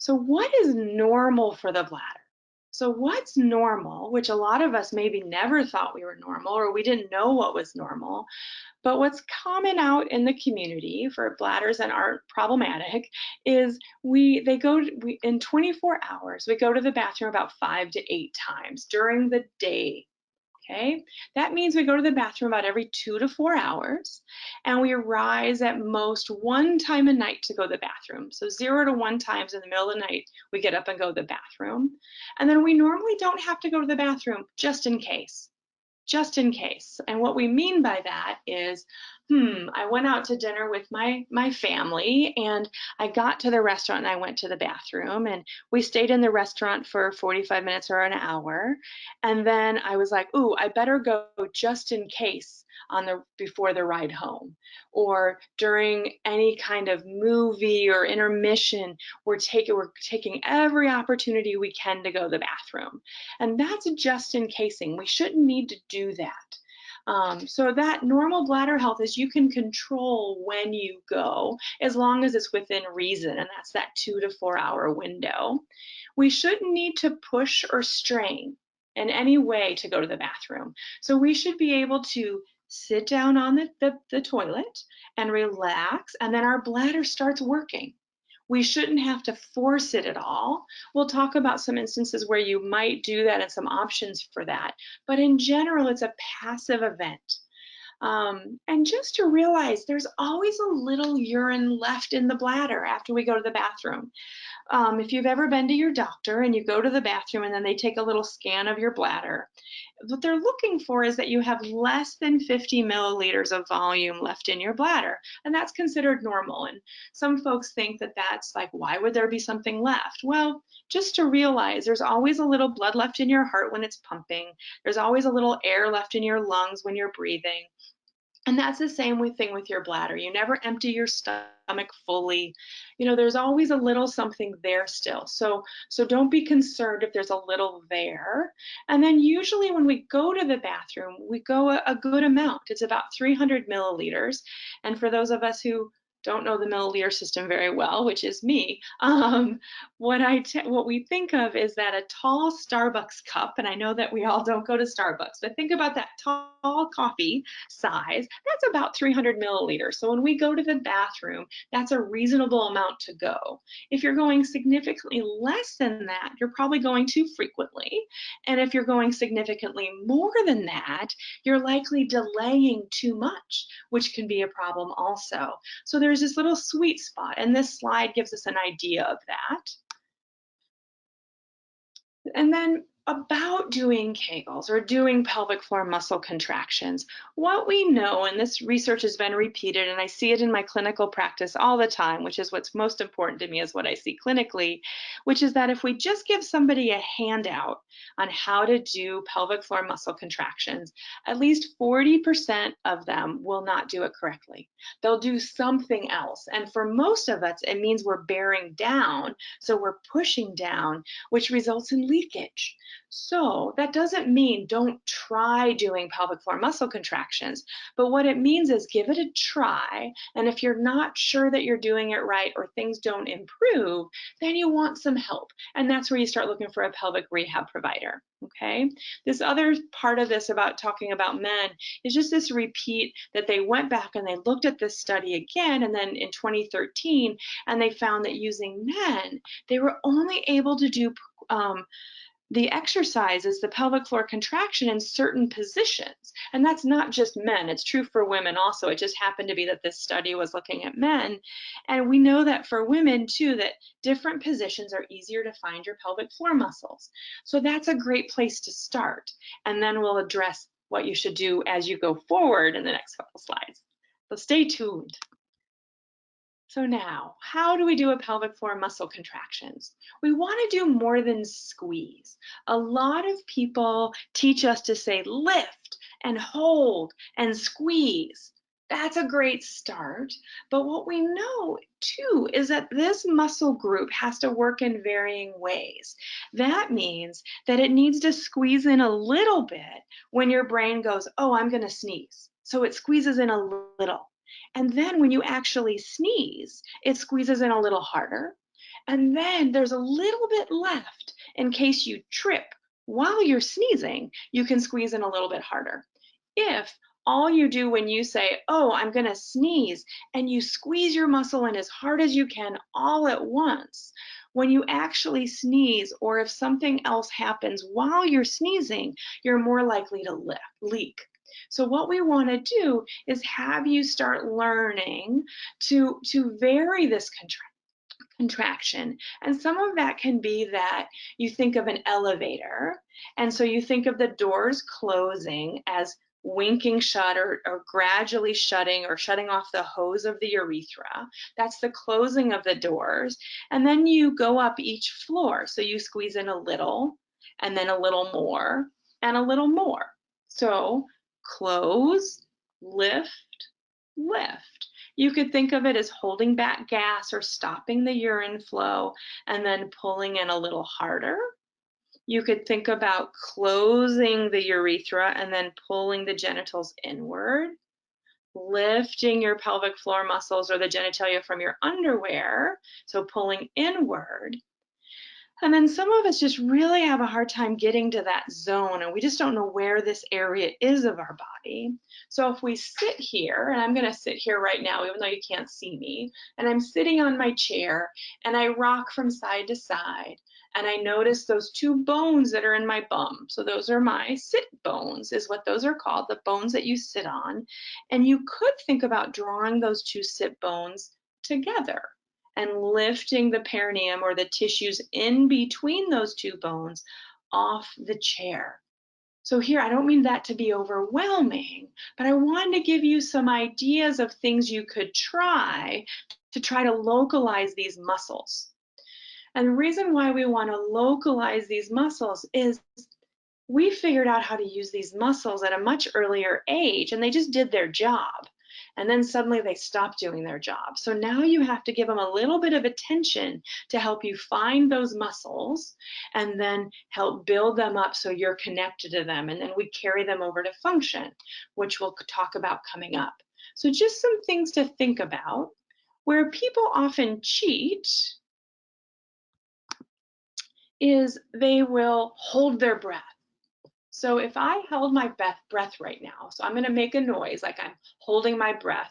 So what is normal for the bladder? So what's normal, which a lot of us maybe never thought we were normal or we didn't know what was normal, but what's common out in the community for bladders that aren't problematic is in 24 hours, we go to the bathroom about 5 to 8 times during the day. Okay, that means we go to the bathroom about every 2 to 4 hours, and we rise at most one time a night to go to the bathroom. So 0 to 1 times in the middle of the night, we get up and go to the bathroom. And then we normally don't have to go to the bathroom just in case. Just in case. And what we mean by that is, I went out to dinner with my family and I got to the restaurant and I went to the bathroom and we stayed in the restaurant for 45 minutes or an hour. And then I was like, ooh, I better go just in case before the ride home, or during any kind of movie or intermission, we're taking every opportunity we can to go to the bathroom. And that's just in casing. We shouldn't need to do that. So that normal bladder health is you can control when you go as long as it's within reason, and that's that 2 to 4 hour window. We shouldn't need to push or strain in any way to go to the bathroom. So we should be able to sit down on the toilet and relax, and then our bladder starts working. We shouldn't have to force it at all. We'll talk about some instances where you might do that and some options for that. But in general, it's a passive event. And just to realize there's always a little urine left in the bladder after we go to the bathroom. If you've ever been to your doctor and you go to the bathroom and then they take a little scan of your bladder, what they're looking for is that you have less than 50 milliliters of volume left in your bladder, and that's considered normal. And some folks think that that's like, why would there be something left? Well, just to realize there's always a little blood left in your heart when it's pumping. There's always a little air left in your lungs when you're breathing. And that's the same thing with your bladder. You never empty your stomach fully. There's always a little something there still. So don't be concerned if there's a little there. And then usually when we go to the bathroom, we go a good amount. It's about 300 milliliters. And for those of us who don't know the milliliter system very well, which is me, what we think of is that a tall Starbucks cup, and I know that we all don't go to Starbucks, but think about that tall coffee size, that's about 300 milliliters. So when we go to the bathroom, that's a reasonable amount to go. If you're going significantly less than that, you're probably going too frequently. And if you're going significantly more than that, you're likely delaying too much, which can be a problem also. So there's this little sweet spot, and this slide gives us an idea of that. And then about doing Kegels or doing pelvic floor muscle contractions, what we know, and this research has been repeated, and I see it in my clinical practice all the time, which is what's most important to me is what I see clinically, which is that if we just give somebody a handout on how to do pelvic floor muscle contractions, at least 40% of them will not do it correctly. They'll do something else. And for most of us, it means we're bearing down, so we're pushing down, which results in leakage. So that doesn't mean don't try doing pelvic floor muscle contractions, but what it means is give it a try, and if you're not sure that you're doing it right or things don't improve, then you want some help, and that's where you start looking for a pelvic rehab provider. Okay, this other part of this about talking about men is just this repeat that they went back and they looked at this study again, and then in 2013, and they found that using men, they were only able to do the exercise is the pelvic floor contraction in certain positions. And that's not just men, it's true for women also. It just happened to be that this study was looking at men. And we know that for women too, that different positions are easier to find your pelvic floor muscles. So that's a great place to start. And then we'll address what you should do as you go forward in the next couple slides. So stay tuned. So now, how do we do a pelvic floor muscle contractions? We want to do more than squeeze. A lot of people teach us to say lift and hold and squeeze. That's a great start, but what we know too is that this muscle group has to work in varying ways. That means that it needs to squeeze in a little bit when your brain goes, oh, I'm going to sneeze. So it squeezes in a little. And then when you actually sneeze, it squeezes in a little harder. And then there's a little bit left in case you trip while you're sneezing. You can squeeze in a little bit harder. If all you do when you say, oh, I'm going to sneeze, and you squeeze your muscle in as hard as you can all at once, when you actually sneeze, or if something else happens while you're sneezing, you're more likely to leak. So what we want to do is have you start learning to vary this contraction. And some of that can be that you think of an elevator, and so you think of the doors closing as winking shut or gradually shutting or shutting off the hose of the urethra. That's the closing of the doors. And then you go up each floor. So you squeeze in a little, and then a little more, and a little more. So close, lift, lift. You could think of it as holding back gas or stopping the urine flow and then pulling in a little harder. You could think about closing the urethra and then pulling the genitals inward, lifting your pelvic floor muscles or the genitalia from your underwear, so pulling inward. And then some of us just really have a hard time getting to that zone, and we just don't know where this area is of our body. So if we sit here, and I'm going to sit here right now, even though you can't see me, and I'm sitting on my chair, and I rock from side to side, and I notice those two bones that are in my bum. So those are my sit bones, is what those are called, the bones that you sit on. And you could think about drawing those two sit bones together and lifting the perineum or the tissues in between those two bones off the chair. So here, I don't mean that to be overwhelming, but I wanted to give you some ideas of things you could try to localize these muscles. And the reason why we want to localize these muscles is we figured out how to use these muscles at a much earlier age, and they just did their job. And then suddenly they stopped doing their job. So now you have to give them a little bit of attention to help you find those muscles and then help build them up so you're connected to them. And then we carry them over to function, which we'll talk about coming up. So just some things to think about. Where people often cheat is they will hold their breath. So if I held my breath right now, so I'm going to make a noise like I'm holding my breath.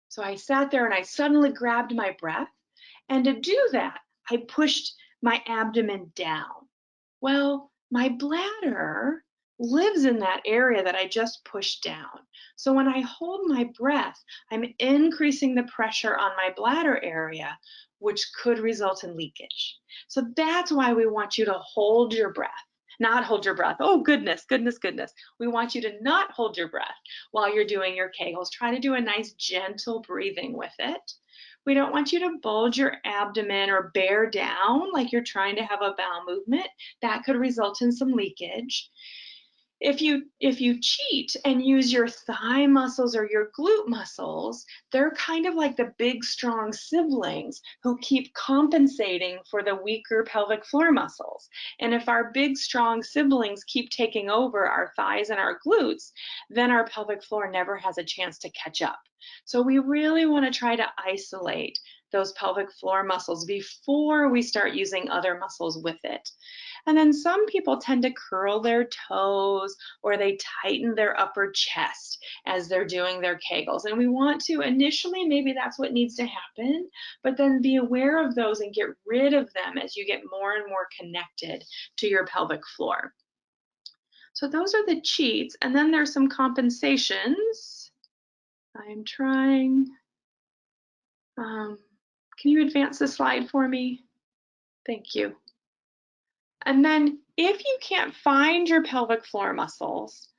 So I sat there and I suddenly grabbed my breath. And to do that, I pushed my abdomen down. Well, my bladder lives in that area that I just pushed down. So when I hold my breath, I'm increasing the pressure on my bladder area, which could result in leakage. So that's why we want you to hold your breath. Not hold your breath. Oh, goodness, goodness, goodness. We want you to not hold your breath while you're doing your Kegels. Try to do a nice gentle breathing with it. We don't want you to bulge your abdomen or bear down like you're trying to have a bowel movement. That could result in some leakage. If you cheat and use your thigh muscles or your glute muscles, they're kind of like the big, strong siblings who keep compensating for the weaker pelvic floor muscles. And if our big, strong siblings keep taking over our thighs and our glutes, then our pelvic floor never has a chance to catch up. So we really want to try to isolate those pelvic floor muscles before we start using other muscles with it. And then some people tend to curl their toes or they tighten their upper chest as they're doing their Kegels. And we want to initially, maybe that's what needs to happen, but then be aware of those and get rid of them as you get more and more connected to your pelvic floor. So those are the cheats. And then there's some compensations. I'm trying. Can you advance the slide for me? Thank you. And then if you can't find your pelvic floor muscles,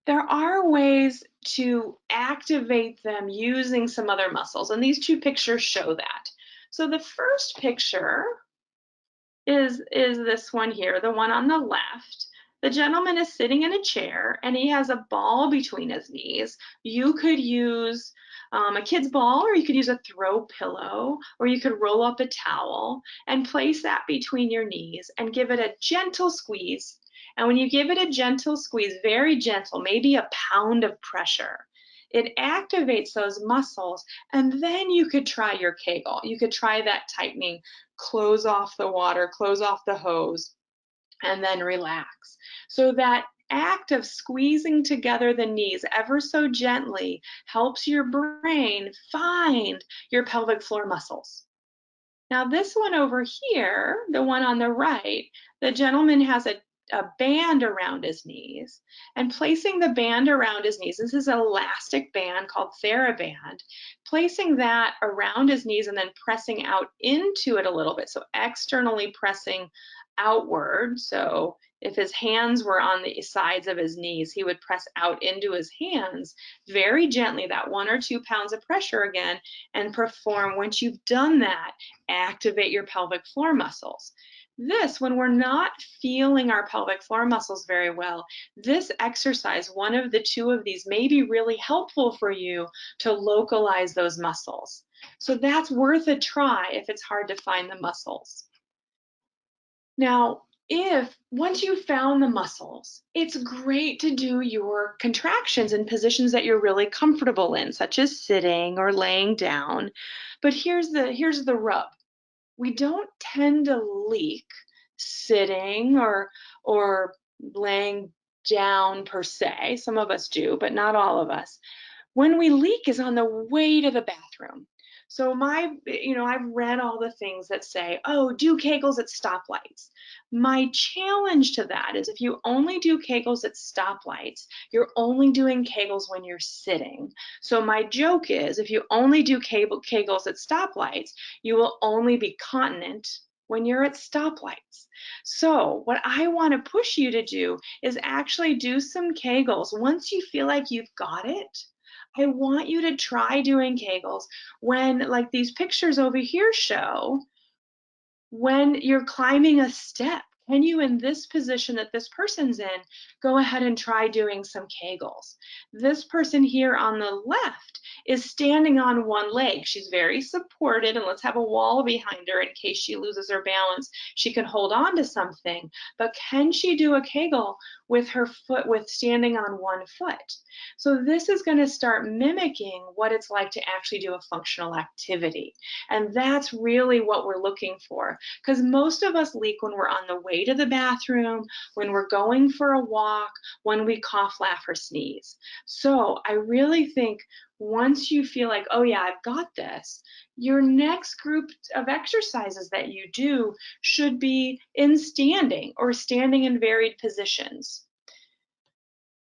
there are ways to activate them using some other muscles. And these two pictures show that. So the first picture is this one here, the one on the left. The gentleman is sitting in a chair and he has a ball between his knees. You could use a kid's ball, or you could use a throw pillow, or you could roll up a towel and place that between your knees and give it a gentle squeeze. And when you give it a gentle squeeze, very gentle, maybe a pound of pressure, It activates those muscles, and then you could try your Kegel. You could try that tightening, close off the water, close off the hose, and then relax. So that act of squeezing together the knees ever so gently helps your brain find your pelvic floor muscles. Now this one over here, the one on the right, the gentleman has a band around his knees, and placing the band around his knees, this is an elastic band called TheraBand, placing that around his knees and then pressing out into it a little bit, so externally pressing outward. So if his hands were on the sides of his knees, he would press out into his hands very gently, that 1 or 2 pounds of pressure again, and perform. Once you've done that, activate your pelvic floor muscles. This, when we're not feeling our pelvic floor muscles very well, this exercise, one of the 2 of these, may be really helpful for you to localize those muscles. So that's worth a try if it's hard to find the muscles. Now, once you've found the muscles, it's great to do your contractions in positions that you're really comfortable in, such as sitting or laying down. But here's the rub. We don't tend to leak sitting or laying down per se. Some of us do, but not all of us. When we leak is on the way to the bathroom. So I've read all the things that say, oh, do Kegels at stoplights. My challenge to that is if you only do Kegels at stoplights, you're only doing Kegels when you're sitting. So my joke is if you only do Kegels at stoplights, you will only be continent when you're at stoplights. So what I want to push you to do is actually do some Kegels. Once you feel like you've got it, I want you to try doing Kegels when, like these pictures over here show, when you're climbing a step. Can you, in this position that this person's in, go ahead and try doing some Kegels? This person here on the left is standing on one leg. She's very supported, and let's have a wall behind her in case she loses her balance. She can hold on to something, but can she do a Kegel with her foot, with standing on one foot? So this is going to start mimicking what it's like to actually do a functional activity. And that's really what we're looking for, because most of us leak when we're on the way to the bathroom, when we're going for a walk, when we cough, laugh, or sneeze. So I really think once you feel like, oh yeah, I've got this, your next group of exercises that you do should be in standing or standing in varied positions.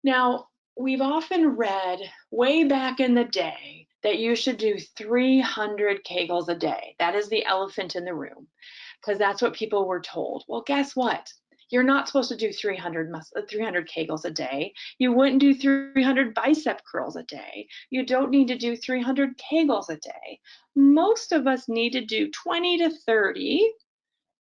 Now, we've often read way back in the day that you should do 300 Kegels a day. That is the elephant in the room, because that's what people were told. Well, guess what? You're not supposed to do 300 Kegels a day. You wouldn't do 300 bicep curls a day. You don't need to do 300 Kegels a day. Most of us need to do 20 to 30.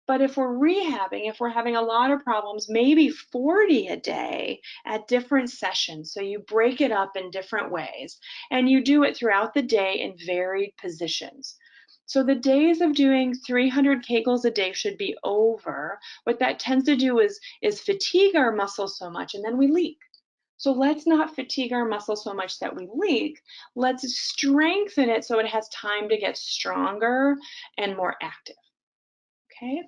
But if we're rehabbing, if we're having a lot of problems, maybe 40 a day at different sessions. So you break it up in different ways, and you do it throughout the day in varied positions. So the days of doing 300 Kegels a day should be over. What that tends to do is fatigue our muscles so much, and then we leak. So let's not fatigue our muscles so much that we leak. Let's strengthen it so it has time to get stronger and more active. Okay?